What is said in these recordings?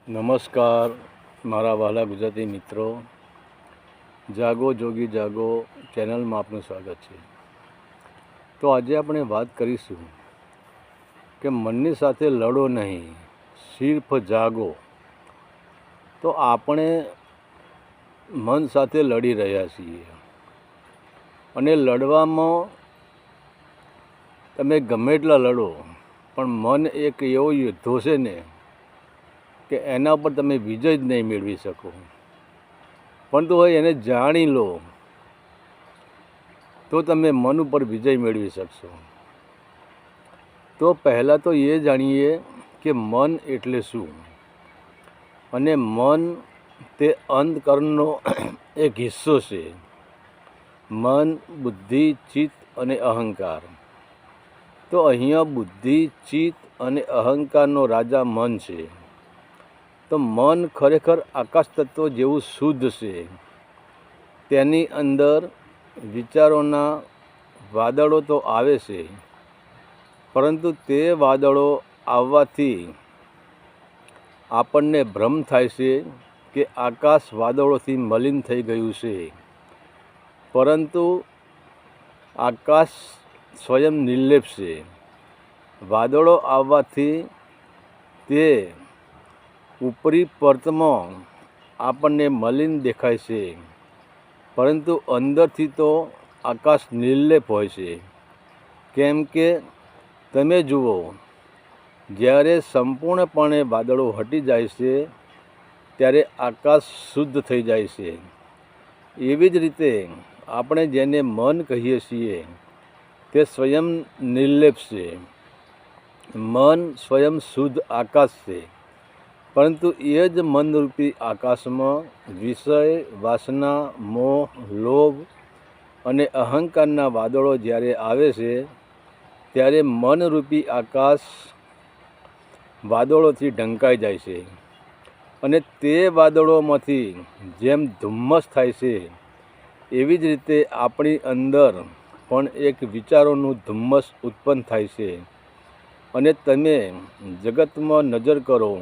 નમસ્કાર મારા વહાલા ગુજરાતી મિત્રો, જાગો જોગી જાગો ચેનલમાં આપનું સ્વાગત છે। તો આજે આપણે વાત કરીશું કે મનની સાથે લડો નહીં, સિર્ફ જાગો। તો આપણે મન સાથે લડી રહ્યા છીએ અને લડવામાં તમે ગમે એટલા લડો પણ મન એક એવો યુદ્ધો છે ને કે એના પર તમે વિજય જ નહીં મેળવી શકો। પરંતુ હવે એને જાણી લો તો તમે મન ઉપર વિજય મેળવી શકશો। તો પહેલાં તો એ જાણીએ કે મન એટલે શું। અને મન તે અંતકરણનો એક હિસ્સો છે। મન, બુદ્ધિ, ચિત્ત અને અહંકાર। તો અહીંયા બુદ્ધિ, ચિત્ત અને અહંકારનો રાજા મન છે। તો મન ખરેખર આકાશ તત્વ જેવું શુદ્ધ છે। તેની અંદર વિચારોના વાદળો તો આવે છે, પરંતુ તે વાદળો આવવાથી આપણને ભ્રમ થાય છે કે આકાશ વાદળોથી મલિન થઈ ગયું છે, પરંતુ આકાશ સ્વયં નિર્લેપ છે। વાદળો આવવાથી તે ઉપરી પરતમાં આપણને મલિન દેખાય છે, પરંતુ અંદરથી તો આકાશ નિર્લેપ હોય છે। કેમ કે તમે જુઓ, જ્યારે સંપૂર્ણપણે વાદળો હટી જાય છે ત્યારે આકાશ શુદ્ધ થઈ જાય છે। એવી જ રીતે આપણે જેને મન કહીએ છીએ તે સ્વયં નિર્લેપ છે। મન સ્વયં શુદ્ધ આકાશ છે, પરંતુ એ જ મનરૂપી આકાશમાં વિષય, વાસના, મોહ, લોભ અને અહંકારના વાદળો જ્યારે આવે છે ત્યારે મનરૂપી આકાશ વાદળોથી ઢંકાઈ જાય છે। અને તે વાદળોમાંથી જેમ ધુમ્મસ થાય છે, એવી જ રીતે આપણી અંદર પણ એક વિચારોનું ધુમ્મસ ઉત્પન્ન થાય છે। અને તમે જગતમાં નજર કરો,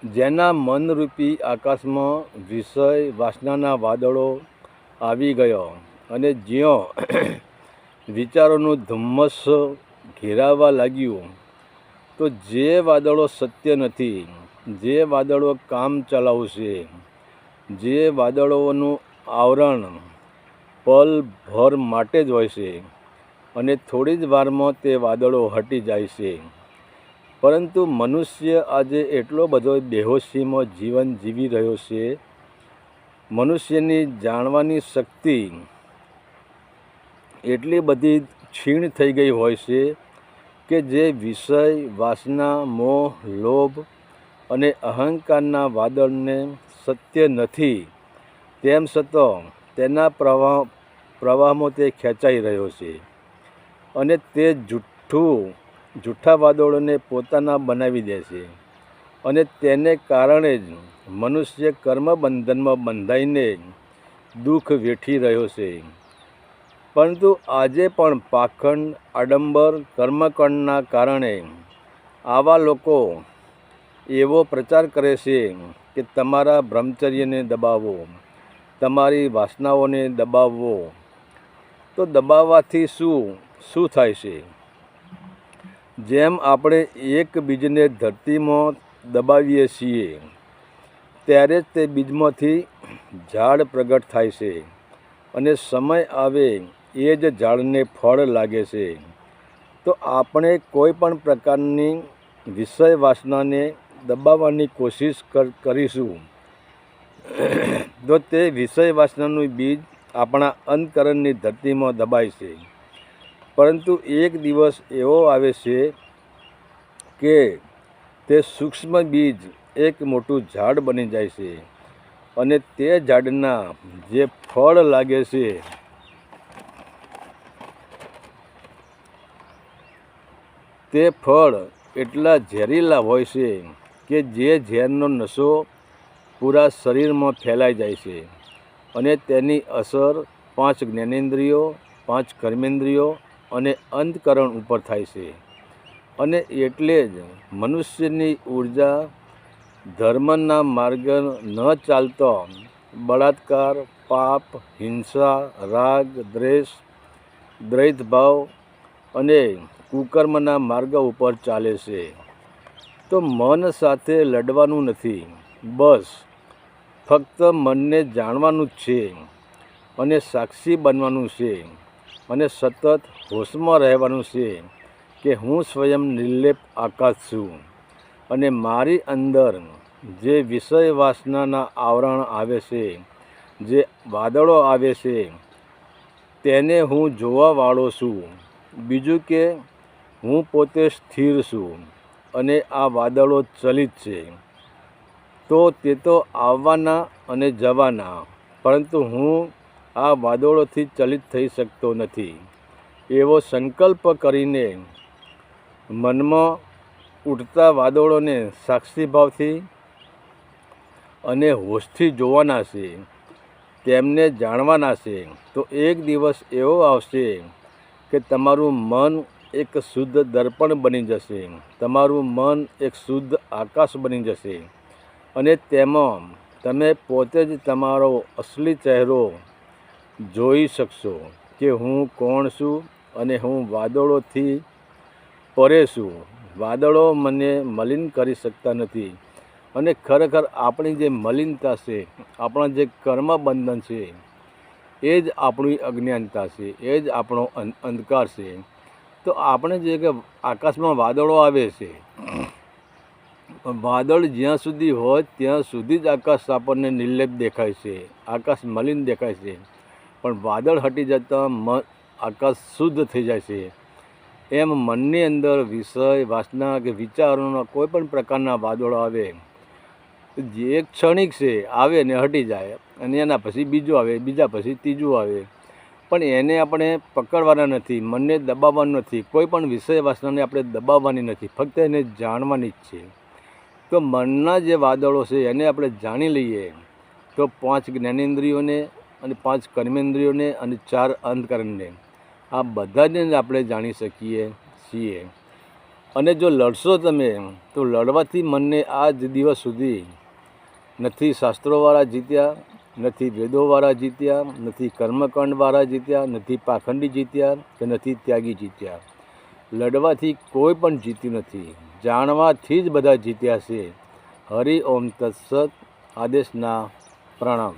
જેના મનરૂપી આકાશમાં વિષય, વાસનાના વાદળો આવી ગયા અને જ્યાં વિચારોનું ધુમ્મસ ઘેરાવા લાગ્યું, તો જે વાદળો સત્ય નથી, જે વાદળો કામ ચલાઉ છે, જે વાદળોનું આવરણ પલભર માટે જ હોય છે અને થોડી જ વારમાં તે વાદળો હટી જાય છે। પરંતુ મનુષ્ય આજે એટલો બધો બેહોશીમાં જીવન જીવી રહ્યો છે। મનુષ્યની જાણવાની શક્તિ એટલી બધી ક્ષીણ થઈ ગઈ હોય છે કે જે વિષય, વાસના, મોહ, લોભ અને અહંકારના વાદળને સત્ય નથી તેમ છતાં તેના પ્રવાહમાં તે ખેંચાઈ રહ્યો છે અને તે જૂઠા વાદળોને પોતાના બનાવી દે છે। અને તેને કારણે જ મનુષ્ય કર્મબંધનમાં બંધાઈને દુઃખ વેઠી રહ્યો છે। પરંતુ આજે પણ પાખંડ, આડંબર, કર્મકાંડના કારણે આવા લોકો એવો પ્રચાર કરે છે કે તમારા બ્રહ્મચર્યને દબાવો, તમારી વાસનાઓને દબાવો। તો દબાવવાથી શું થાય છે? જેમ આપણે એક બીજને ધરતીમાં દબાવીએ છીએ ત્યારે જ તે બીજમાંથી ઝાડ પ્રગટ થાય છે અને સમય આવે એ જ ઝાડને ફળ લાગે છે। તો આપણે કોઈ પણ પ્રકારની વિષય વાસનાને દબાવવાની કોશિશ કરીશું તો તે વિષય વાસનાનું બીજ આપણા અંતકરણની ધરતીમાં દબાય છે। પરંતુ એક દિવસ એવો આવે છે કે તે સૂક્ષ્મ બીજ એક મોટું ઝાડ બની જાય છે અને તે ઝાડના જે ફળ લાગે છે તે ફળ એટલા ઝેરીલા હોય છે કે જે ઝેરનો નશો પૂરા શરીરમાં ફેલાઈ જાય છે અને તેની અસર 5 જ્ઞાનેન્દ્રિયો, 5 કર્મેન્દ્રિયો અને અંતકરણ ઉપર થાય છે। અને એટલે જ મનુષ્યની ઉર્જા ધર્મના માર્ગ ન ચાલતો બળાત્કાર, પાપ, હિંસા, રાગ, દ્વેષ, દ્વૈતભાવ અને કુકર્મના માર્ગ ઉપર ચાલે છે. તો મન સાથે લડવાનું નથી, બસ ફક્ત મનને જાણવાનું જ છે અને સાક્ષી બનવાનું છે અને સતત હોશમાં રહેવાનું છે કે હું સ્વયં નિર્લેપ આકાશ છું અને મારી અંદર જે વિષય વાસનાના આવરણ આવે છે, જે વાદળો આવે છે, તેને હું જોવાવાળો છું. બીજું કે હું પોતે સ્થિર છું અને આ વાદળો ચલિત છે. તો તે તો આવવાના અને જવાના, પરંતુ હું આ વાદળોથી ચલિત થઈ શકતો નથી. એવો સંકલ્પ કરીને મનમાં ઉઠતા વાદળોને સાક્ષીભાવથી અને હોશથી જોવાના છે, તેમને જાણવાના છે. તો એક દિવસ એવો આવશે કે તમારું મન એક શુદ્ધ દર્પણ બની જશે, તમારું મન એક શુદ્ધ આકાશ બની જશે અને તેમાં તમે પોતે જ તમારો અસલી ચહેરો જોઈ શકશો કે હું કોણ છું અને હું વાદળોથી પરે છું. વાદળો મને મલિન કરી શકતા નથી અને ખરેખર આપણી જે મલિનતા છે, આપણા જે કર્મબંધન છે, એ જ આપણી અજ્ઞાનતા છે, એ જ આપણો અંધકાર છે. તો આપણે જે કે આકાશમાં વાદળો આવે છે, વાદળ જ્યાં સુધી હોય ત્યાં સુધી જ આકાશ આપણને નિર્લેપ દેખાય છે, આકાશ મલિન દેખાય છે. પણ વાદળ હટી જતાં આકાશ શુદ્ધ થઈ જાય છે. એમ મનની અંદર વિષય, વાસના કે વિચારોના કોઈ પણ પ્રકારના વાદળો આવે, જે એક ક્ષણિક છે, આવે ને હટી જાય અને એના પછી બીજું આવે, બીજા પછી ત્રીજું આવે. પણ એને આપણે પકડવાના નથી, મનને દબાવવાનું નથી, કોઈ પણ વિષય વાસનાને આપણે દબાવવાની નથી, ફક્ત એને જાણવાની જ છે. તો મનના જે વાદળો છે એને આપણે જાણી લઈએ તો 5 જ્ઞાનેન્દ્રિયોને અને 5 કર્મેન્દ્રિયોને અને 4 અંતકરણને, આ બધાને આપણે જાણી શકીએ છીએ. અને જો લડશો તમે તો લડવાથી મનને આજ દિવસ સુધી નથી શાસ્ત્રોવાળા જીત્યા, નથી વેદોવાળા જીત્યા, નથી કર્મકાંડવાળા જીત્યા, નથી પાખંડી જીત્યા કે નથી ત્યાગી જીત્યા. લડવાથી કોઈ પણ જીત્યું નથી, જાણવાથી જ બધા જીત્યા છે. હરિ ઓમ તત્સત. આદેશના પ્રણામ.